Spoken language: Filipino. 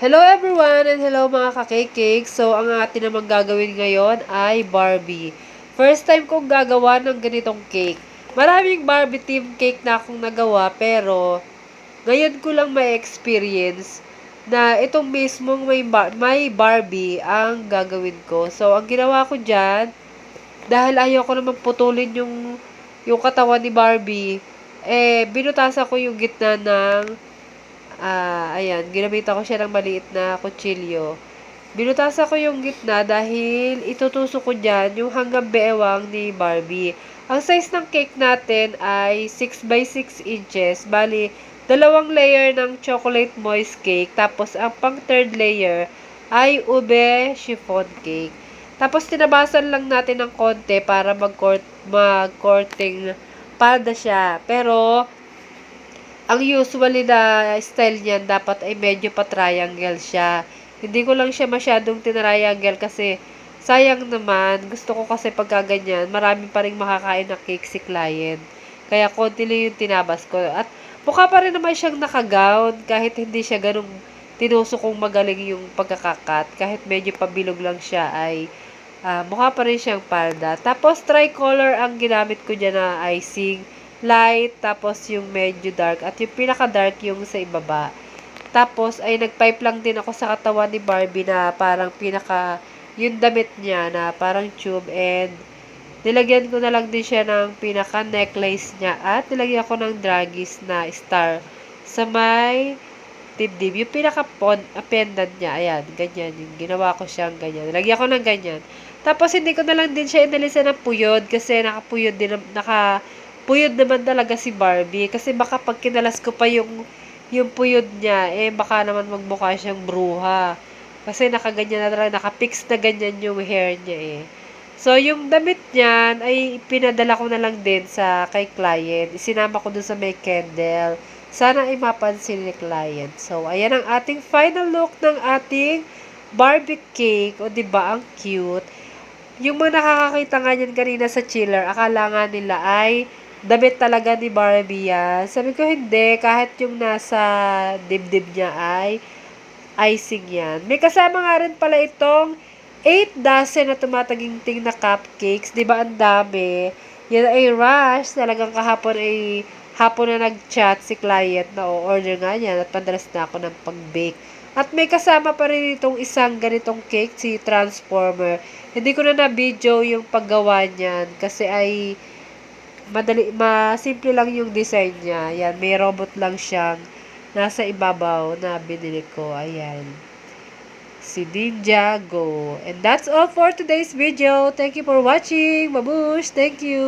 Hello everyone and hello mga ka-cake. So, ang atin naman gagawin ngayon ay Barbie. First time kong gagawa ng ganitong cake. Maraming Barbie theme cake na akong nagawa pero ngayon ko lang may experience na itong mismong may Barbie ang gagawin ko. So, ang ginawa ko dyan, dahil ayaw ko naman putulin yung katawan ni Barbie, binutasan ko yung gitna ng ayan, ginamitan ko siya ng maliit na kutsilyo. Binutasan ko yung gitna dahil itutusok ko dyan yung hanggang beewang ni Barbie. Ang size ng cake natin ay 6 by 6 inches. Bali, dalawang layer ng chocolate moist cake. Tapos, ang pang third layer ay ube chiffon cake. Tapos, tinabasan lang natin ng konti para mag-coating palda siya. Pero, ang usually na style niyan dapat ay medyo pa-triangle siya. Hindi ko lang siya masyadong tinriangle kasi sayang naman. Gusto ko kasi pagka ganyan, marami pa rin makakain na cake si client. Kaya konti lang yung tinabas ko. At mukha pa rin naman siyang nakagown kahit hindi siya ganung tinuso kong magaling yung pagkakakat. Kahit medyo pabilog lang siya ay mukha pa rin siyang palda. Tapos tricolor ang ginamit ko dyan na icing. Light, tapos yung medyo dark, at yung pinaka-dark yung sa ibaba. Tapos, ay nag-pipe lang din ako sa katawan ni Barbie na parang yung damit niya na parang tube, and nilagyan ko na lang din siya ng pinaka-necklace niya, at nilagyan ko ng dragis na star sa may dibdib. Yung pinaka-pendant niya, ayan, ganyan. Yung ginawa ko siyang ganyan. Nilagyan ko ng ganyan. Tapos, hindi ko na lang din siya inalisan ng puyod kasi puyod naman talaga si Barbie. Kasi baka pag kinalas ko pa yung puyod niya, baka naman magmukha siyang bruha. Kasi nakaganyan na talaga, nakapix na ganyan yung hair niya. So, yung damit niyan, ay pinadala ko na lang din kay client. Isinama ko dun sa may candle. Sana ay mapansin ni client. So, ayan ang ating final look ng ating Barbie cake. O, diba? Ang cute. Yung mga nakakakita nga niyan kanina sa chiller, akala nga nila ay damit talaga ni Barbie yan. Sabi ko hindi, kahit yung nasa dibdib niya ay icing yan. May kasama nga rin pala itong 8 dozen na tumataginting na cupcakes. Diba ang dami? Yan ay rush. Talagang kahapon ay hapon na nag-chat si client na order nga niya at padalas na ako ng pag-bake. At may kasama pa rin itong isang ganitong cake, si Transformer. Hindi ko na na-video yung paggawa niyan kasi ay simple lang yung design niya. Ayan, may robot lang siyang nasa ibabaw na binili ko. Ayan. Si Ninjago. And that's all for today's video. Thank you for watching. Babush! Thank you!